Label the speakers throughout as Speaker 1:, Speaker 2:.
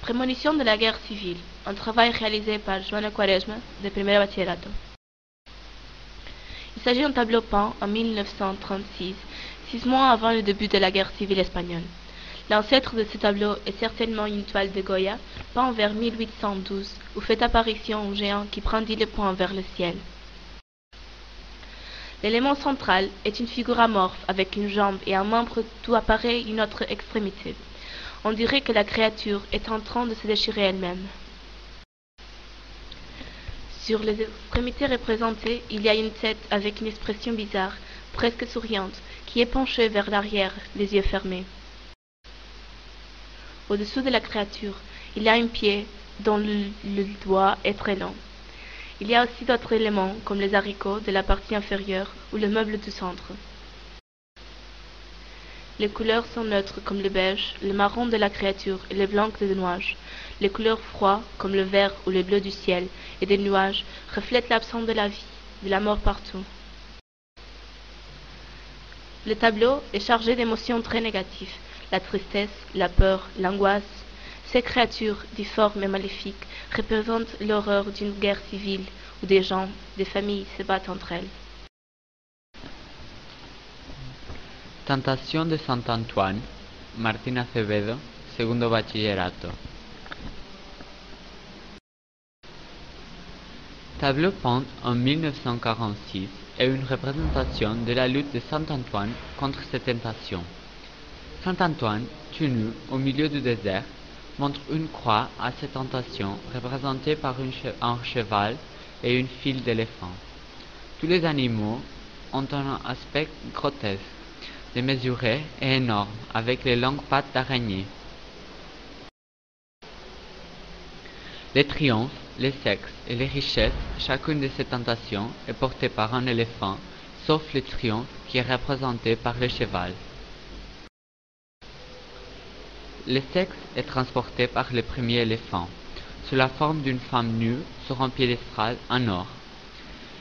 Speaker 1: Prémonition de la guerre civile, un travail réalisé par Joana Quaresma de Primera Bachillerato. Il s'agit d'un tableau peint en 1936, 6 mois avant le début de la guerre civile espagnole. L'ancêtre de ce tableau est certainement une toile de Goya, peint vers 1812, où fait apparition un géant qui brandit le poing vers le ciel. L'élément central est une figure amorphe avec une jambe et un membre d'où apparaît une autre extrémité. On dirait que la créature est en train de se déchirer elle-même. Sur les extrémités représentées, il y a une tête avec une expression bizarre, presque souriante, qui est penchée vers l'arrière, les yeux fermés. Au-dessous de la créature, il y a un pied dont le doigt est très long. Il y a aussi d'autres éléments, comme les haricots de la partie inférieure ou le meuble du centre. Les couleurs sont neutres comme le beige, le marron de la créature et le blanc des nuages. Les couleurs froides, comme le vert ou le bleu du ciel et des nuages, reflètent l'absence de la vie, de la mort partout. Le tableau est chargé d'émotions très négatives, la tristesse, la peur, l'angoisse. Ces créatures, difformes et maléfiques, représentent l'horreur d'une guerre civile où des gens, des familles se battent entre elles.
Speaker 2: Tentación de Sant Antoine, Martín Acevedo, segundo bachillerato. Tableau peint en 1946 est une représentation de la lutte de Saint Antoine contre ses tentations. Saint Antoine, tout nu au milieu du désert, montre une croix à ses tentations représentée par un cheval et une file d'éléphants. Tous les animaux ont un aspect grotesque, démesuré et énorme, avec les longues pattes d'araignée. Les triomphes, les sexes et les richesses, chacune de ces tentations est portée par un éléphant, sauf le triomphe qui est représenté par le cheval. Le sexe est transporté par le premier éléphant, sous la forme d'une femme nue sur un piédestal en or.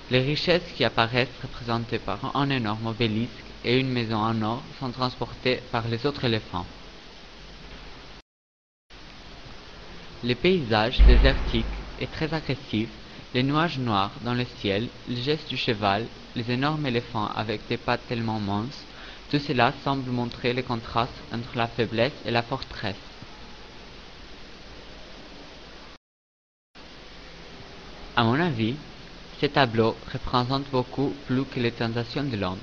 Speaker 2: Les richesses qui apparaissent représentées par un énorme obélisque et une maison en or sont transportées par les autres éléphants. Le paysage désertique est très agressif, les nuages noirs dans le ciel, le geste du cheval, les énormes éléphants avec des pattes tellement minces, tout cela semble montrer le contraste entre la faiblesse et la forteresse. À mon avis, ce tableau représente beaucoup plus que les tentations de l'homme.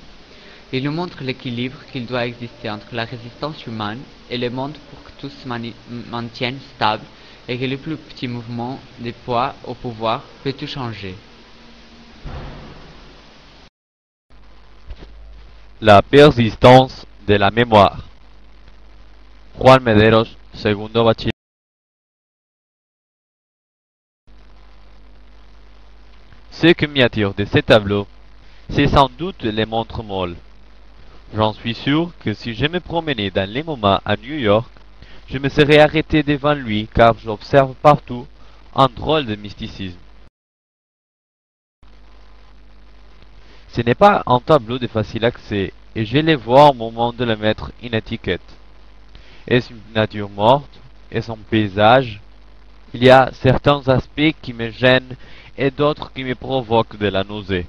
Speaker 2: Il nous montre l'équilibre qu'il doit exister entre la résistance humaine et le monde pour que tout se maintienne stable et que le plus petit mouvement de poids au pouvoir peut tout changer.
Speaker 3: La persistance de la mémoire. Juan Mederos, segundo bachiller. Ce qui m'attire de ce tableau, c'est sans doute les montres molles. J'en suis sûr que si je me promenais dans les MoMA à New York, je me serais arrêté devant lui car j'observe partout un drôle de mysticisme. Ce n'est pas un tableau de facile accès et je les vois au moment de le mettre en étiquette. Est-ce une nature morte? Est-ce un paysage? Il y a certains aspects qui me gênent et d'autres qui me provoquent de la nausée.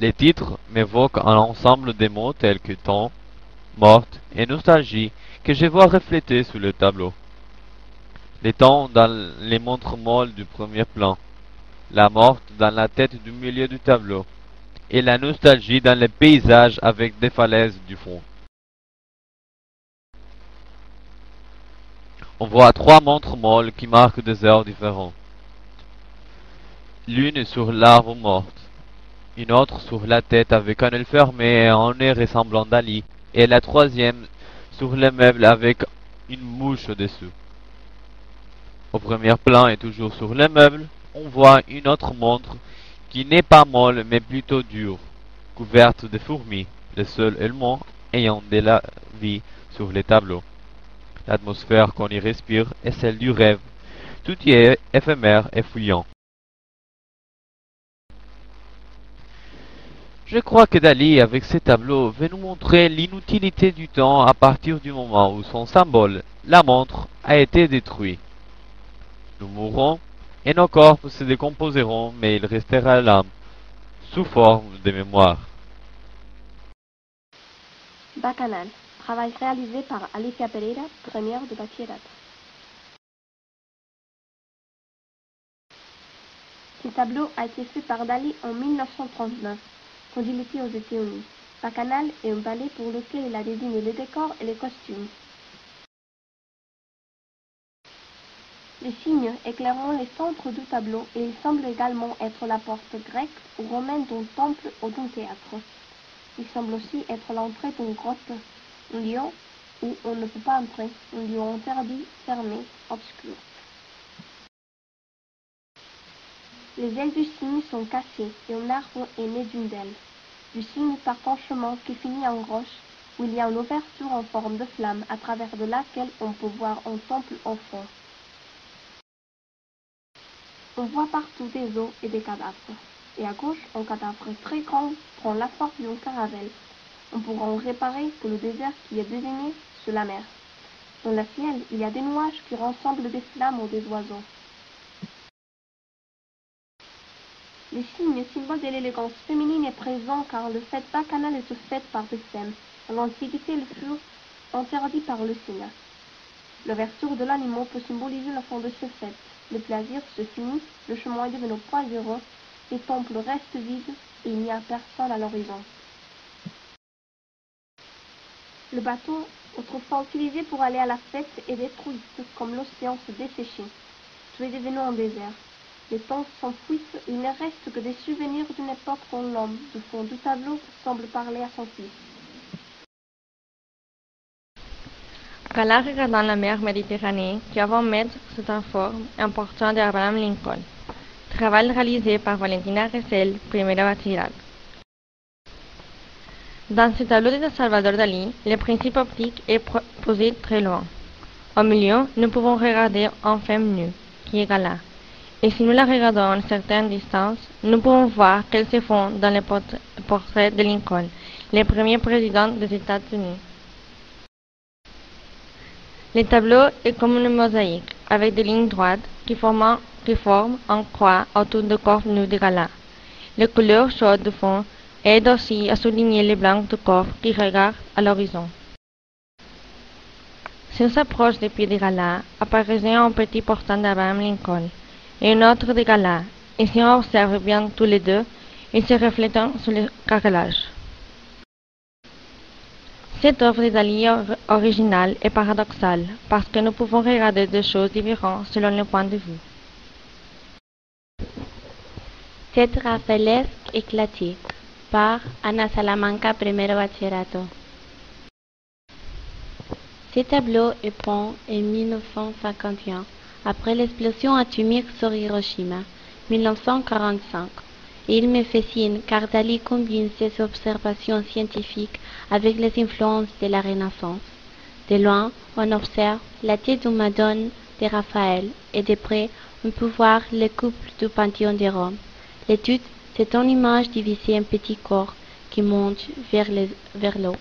Speaker 3: Les titres m'évoquent un ensemble de mots tels que temps, morte et nostalgie que je vois reflétés sur le tableau. Le temps dans les montres molles du premier plan, la morte dans la tête du milieu du tableau, et la nostalgie dans les paysages avec des falaises du fond. On voit trois montres molles qui marquent des heures différentes. L'une sur l'arbre morte, une autre sur la tête avec un œil fermé et un nez ressemblant d'Ali, et la troisième sur le meuble avec une mouche au-dessous. Au premier plan et toujours sur le meuble, on voit une autre montre qui n'est pas molle mais plutôt dure, couverte de fourmis, le seul élément ayant de la vie sur les tableaux. L'atmosphère qu'on y respire est celle du rêve, tout y est éphémère et fuyant. Je crois que Dali, avec ses tableaux, veut nous montrer l'inutilité du temps à partir du moment où son symbole, la montre, a été détruit. Nous mourrons et nos corps se décomposeront, mais il restera l'âme, sous forme de mémoire.
Speaker 4: Bacchanal, travail réalisé par Alicia Pereira, première de bachillerato. Ce tableau a été fait par Dali en 1939, quand il était aux États-Unis. Bacchanal est un ballet pour lequel il a désigné les décors et les costumes. Les signes éclairant les centres du tableau et il semble également être la porte grecque ou romaine d'un temple ou d'un théâtre. Il semble aussi être l'entrée d'une grotte, un lieu où on ne peut pas entrer, un lieu interdit, fermé, obscur. Les ailes du cygne sont cassées et un arbre est né d'une aile. Du cygne part un chemin qui finit en roche, où il y a une ouverture en forme de flamme à travers de laquelle on peut voir un temple au fond. On voit partout des os et des cadavres, et à gauche, un cadavre très grand prend la forme d'un caravelle. On pourra en réparer que le désert qui est désigné sur la mer. Dans le ciel, il y a des nuages qui ressemblent des flammes ou des oiseaux. Le signe, symbole de l'élégance féminine, est présent car le fait bacchanal est fait par des femmes. À l'Antiquité, le fut interdit par le signe. L'ouverture de l'animal peut symboliser la fin de ce fête. Le plaisir se finit, le chemin est devenu poisireux, les temples restent vides et il n'y a personne à l'horizon. Le bateau, autrefois utilisé pour aller à la fête, est détruit, comme l'océan se desséché. Tout est devenu un désert. Les temps s'enfuient, il ne reste que des souvenirs d'une époque où l'homme, du fond du tableau, semble parler à son fils.
Speaker 5: Gala regardant la mer Méditerranée qui avant mettre sous un forme important d'Abraham Lincoln. Travail réalisé par Valentina Ressel, première bachillerato. Dans ce tableau de Salvador Dalí, le principe optique est posé très loin. Au milieu, nous pouvons regarder une femme nue, qui est Gala. Et si nous la regardons à une certaine distance, nous pouvons voir qu'elle se fond dans le portrait de Lincoln, le premier président des États-Unis. Le tableau est comme une mosaïque, avec des lignes droites qui forment une croix autour du corps nu de Gala. La couleur chaude du fond aide aussi à souligner le blanc du corps qui regarde à l'horizon. Si on s'approche des pieds de Gala, apparaît un petit portant d'Abraham Lincoln et un autre de Gala, et si on observe bien tous les deux, ils se reflètent sur le carrelage. Cette œuvre de Dalí originale est paradoxale, parce que nous pouvons regarder deux choses différentes selon le point de vue.
Speaker 1: Tête raphaëlesque éclatée par Ana Salamanca, première bachillerato. Ce tableau est peint en 1951, après l'explosion atomique sur Hiroshima, 1945. Et il me fascine car Dalí combine ses observations scientifiques avec les influences de la Renaissance. De loin, on observe la tête d'une Madone de Raphaël et de près, on peut voir le couple du Panthéon de Rome. L'étude, c'est une image divisée en petits corps qui montent vers l'eau.